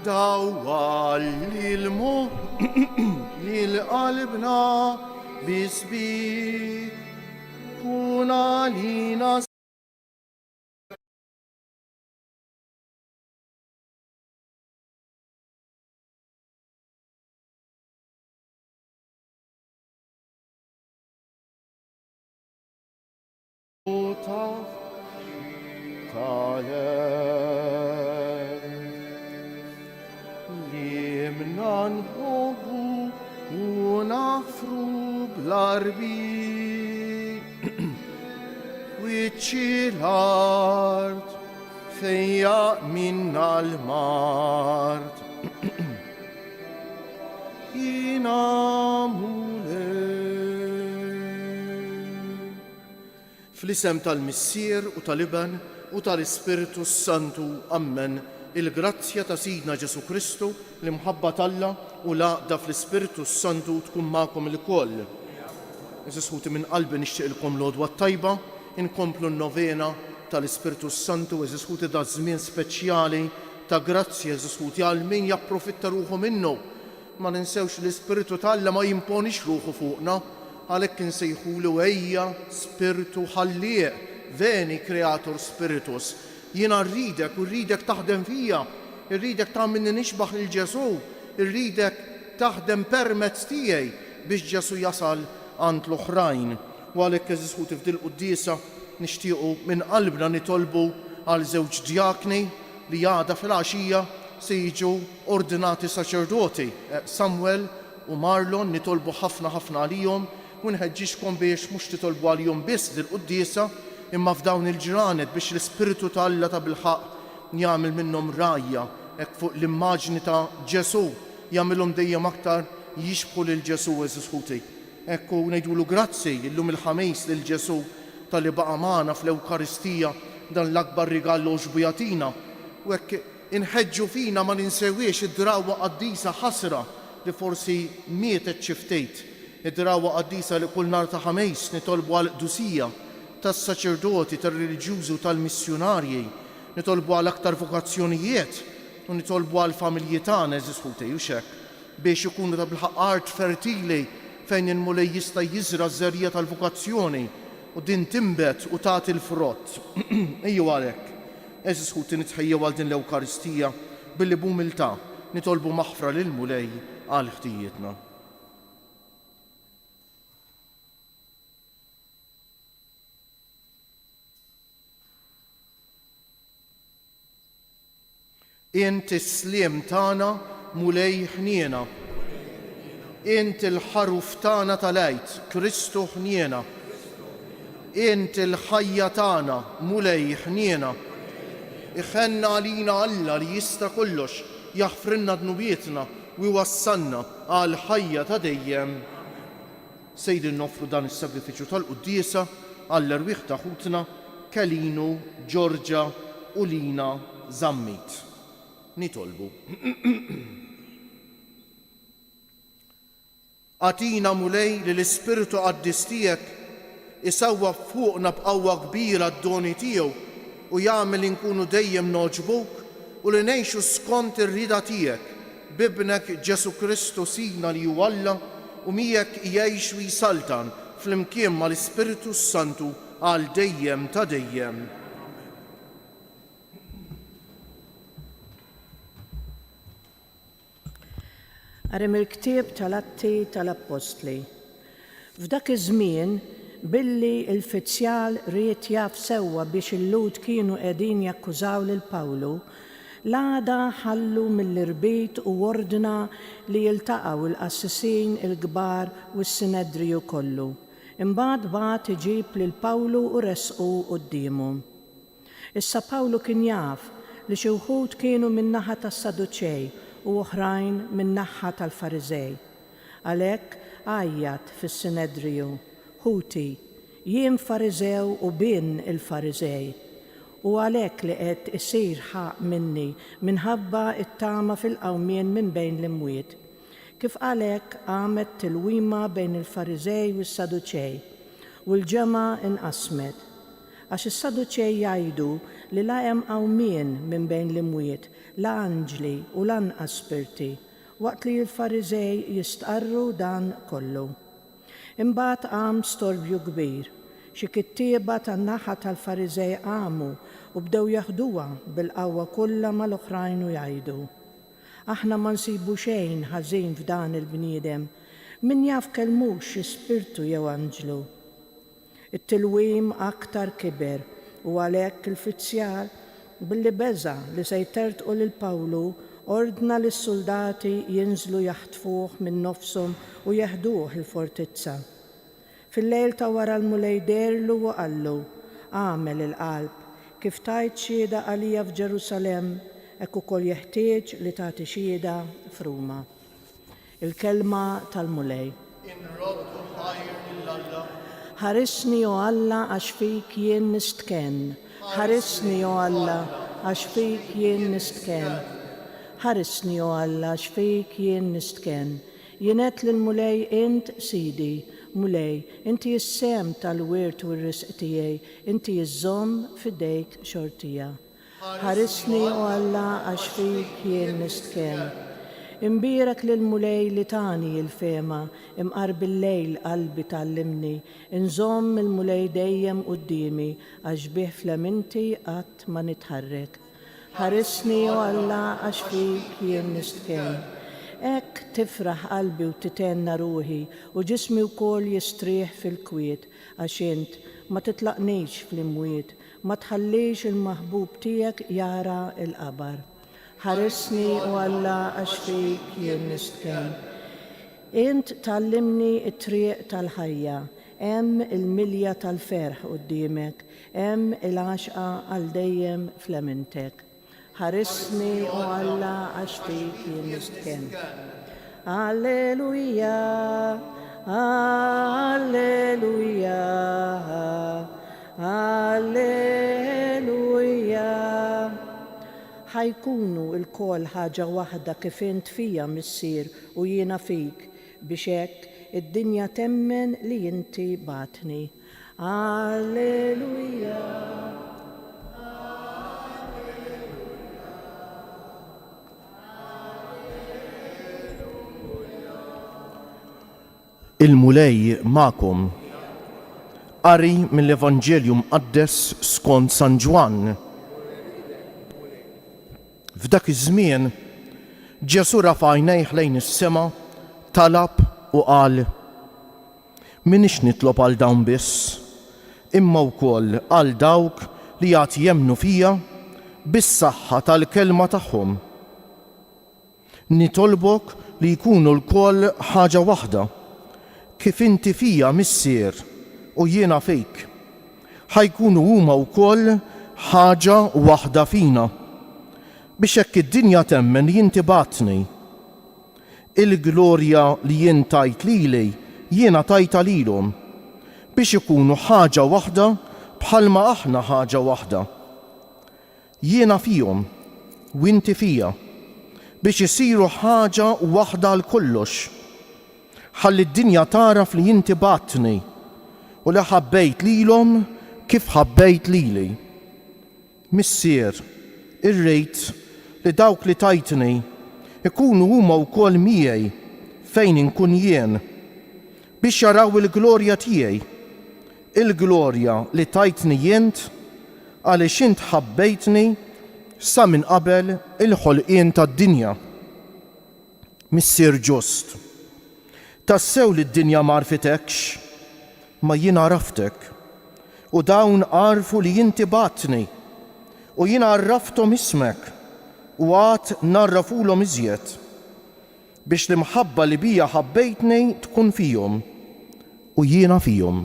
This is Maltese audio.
داوى للقلبنا بيسبيك كون علينا Limna nħobbu u nafru bl-arbi Wiċċi l-art fejja minna l-mart Fl-isem tal-Missier u tal-Iben u tal-Ispiritu Santu, ammen. Il-grazzja ta' Sidna Ġesu Kristu, l-imħabba talla u laqda fl-Ispiritu Santu tkun magħkom il-koll. Eżisħuti minn qalbi nixtieqilkom l-għodwa tajba, inkomplu n-novena tal-Ispiritu Santu, eżisħuti da' żmien speċjali ta' grazzja, eżisħuti għal min japprofitta ruħu minnu. Ma ninsewx l-Ispiritu talla ma jimponix ruħu fuqna, għalhekk insejħulu ejja Spiritu ħallieq, veni Creator Spiritus. Jiena rridek u rridek taħdem fija, rridek tagħmilni nixbaħ lil Ġesu, rridek taħdem permezz tiegħi biex Ġesu jasal għand l-oħrajn. U għalhekk eżisħuti f'dil qudiesa nixtiequ minn qalbna nitolbu għal żewġ djakni li għada fil-għaxija se jiġu ordinati saċerdoti. Samuel u Marlon nitolbu ħafna għalihom u nħeġġixkom biex mhux titolbu għalihom biss dil qudiesa imma f'dawn il-ġranet biex l-Ispiritu ta' Alla ta' bil-ħaq jagħmel minnhom rajja hekk fuq l-immaġni ta' Ġesu jagħmilhom dejjem aktar jixbħu lil Ġesu eżisħuti. Ekku ngħidulu grazzi llum il-ħamis lil Ġesu tal-li baqa' magħna fl-Ewkaristija dan l-akbar rigallu xbujatina u hekk inħeġġu fina ma ninsewiex id-drawwa qaddisa ħasra li forsi mietet xi ftit. Id-drawwa qaddisa li kull nhar ta' ħames nitolbu għal qdusija tas-saċerdoti, tar-reliġjużi u tal-missjonarji, nitolbu għal aktar vokazzjonijiet u nitolbu għal familji tagħna eżisħuti u x'hekk biex ikunu ta' bil-ħaqq art fertili fejn il-mulej jista' jiżra ż-żerriegħa tal-vokazzjoni u din tinbet u tagħti l-frott. Ejju għalhekk eżisħuti nitħejjew għal din l-Ewkaristija billi b'umiltà nitolbu maħfra lil mulej għal ħtijietna. Inti s-sliem tagħna mulej ħniena. Inti l-ħaruf tagħna tal-għid, Kristu ħniena. Inti l-ħajja tagħna mulej ħniena. Iħenna għalina Alla li jista' kollox jaħfrilna dnubietna u jwassalna għal ħajja ta' dejjem. Sejdin nofru dan is-sagrifiċċju tal-quddiesa għall-erwieħ ta' ħutna Kalinu, Ġorġa u Lina Zammit. Nitolbu. Għatina mulej li l-Ispiritu qaddis tiegħek isawwa fuqna b'qawwa kbira d-doni tiegħu u jagħmel inkunu dejjem noġbuk u li ngħixu skont ir-rida tiegħek bibnek Ġesu Kristu Sidna li hu Alla u miegħek jgħix u jsaltan flimkien mal-Ispiritu Santu għal dejjem ta' dejjem. Arem il-ktieb tal-Atti tal-Apostli. F'dak iż-żmien billi l-uffiċjal ried jaf sewwa biex il-Lud kienu qegħdin jakkużaw lil Pawlu, l-għada ħallu mill-irbit u ordna li jiltaqgħu l-qassisin il-kbar u s-Sinedriju kollu. Imbagħad bagħat iġib lil Pawlu u resqu qudiemu. Issa Pawlu kien jaf li xi wħud kienu min-naħa tas-Saduċej u oħrajn min-naħa tal-Fariżej. Għalhekk għajjat fis-Sinedriju, ħuti, jien Fariżew u bin il-Fariżej, u għalhekk li qed isir ħaq minni minħabba t-tama fil-qawmien minn bejn l-imwiet. Kif għalhekk għamet tilwima bejn il-Fariżej u s-Saduċej, u l-ġemgħa inqasmet. Għax is-Saduċej jgħidu li la hemm għawmien minn bejn l-imwiet, la anġli u lanqas spirti, waqt li l-Fariżej jistqarru dan kollu. Imbagħad qam storbju kbir. Xi kittieba tan-naħa tal-Fariżej qamu u bdew jaħduha bil-qawwa kollha mal-oħrajn u jgħidu: Aħna ma nsibu xejn ħażin f'dan il-bniedem, min jaf kelmux xi spirtu jew anġlu. It-tilwim aktar kiber u għalhekk il-fizzjar billi beża li se jtertqu lil Pawlu ordna lis-soldati jinżlu jaħtfuh minn nofshom u jeħduh il-fortizza. Fil-lejl ta' wara l-mulej derlu u qallu: Għamel il-qalb kif tajt xhieda għalija f'Ġerusalem, hekk ukoll jeħtieġ li tagħti xhieda f'Ruma. Il-kelma tal-mulej. Ħarisni o Alla għax fik jien nistkenn. Ħarisni o Alla għax fik jien nistkenn. Ħarisni o Alla għax fik jien nistkenn. Jienet lill-mulej int Sidi, mulej, inti jissem tal-wirt u r-risq tiegħi, inti jiżżomm f'idejk xortija. Ħarisni o Alla għax fik jien nistkenn. Imbierak lill-mulej li tani il-fema, imqar bil-lejl qalbi tallimni, inżomm il-mulej dejjem qudiemi, għax bih flaminti qatt ma nitħarrek. Ħarisni o Alla għax fik jien nistkenn. Ek tifraħ qalbi u titenna ruħi u ġismi wkoll jistrieħ fil-kwiet, għax int ma titlaqnix fl-imwiet, ma tħallix il-maħbub tiegħek jara il-qabar. Ħarisni o Alla għax fik jien nistkenn. Int tallimni t-triq tal-ħajja, hemm il-milja tal-ferħ quddiemek, hemm il-għaxqa għal dejjem fl-emintek. Ħarisni o Alla għax fik jien nistkenn. Alleluja, alleluja, alleluja. Ħajkunu il-kol ħaġa waħda kif int fija missier u jiena fik, biex hekk id-dinja temmen li inti batni. Alleluja. Il-mulej ma'kom. Qari mill-Evanġelju mqaddes skont San Ġwan. F'dak iż-żmien Ġesu rafa' għajnejh lejn is-sema, talab u qal: Minix nitlob għal dawn biss, imma wkoll għal dawk li għad jemmnu fija bis-saħħa tal-kelma tagħhom. Nitolbok li jkunu l-koll ħaġa waħda, kif inti fija missier u jiena fik. Ħajkunu huma wkoll ħaġa waħda fina, biex hekk id-dinja temmen li inti batni. Il-glorja li jien tajt lili jiena tajta lilhom, biex ikunu ħaġa waħda bħalma aħna ħaġa waħda. Jiena fihom u inti fija, biex isiru ħaġa waħda għal kollox. Ħalli d-dinja taraf li inti batni u li ħabbejt lilhom kif ħabbejt lili. Missier, irrejt li dawk li tajtni ikunu huma wkoll miegħi fejn inkun jien, biex jaraw il-glorja tiegħi, il-glorja li tajtni jient għaliex int ħabbejtni sa minn qabel il-ħolqien tad-dinja. Missier ġust, tassew li d-dinja ma rfitekx, ma jien għaraftek, u dawn għarfu li inti batni, u jien għarraftom ismek, u għad narrafulhom iżjed, biex l-imħabba li bija ħabbejtni tkun fihom u jiena fihom.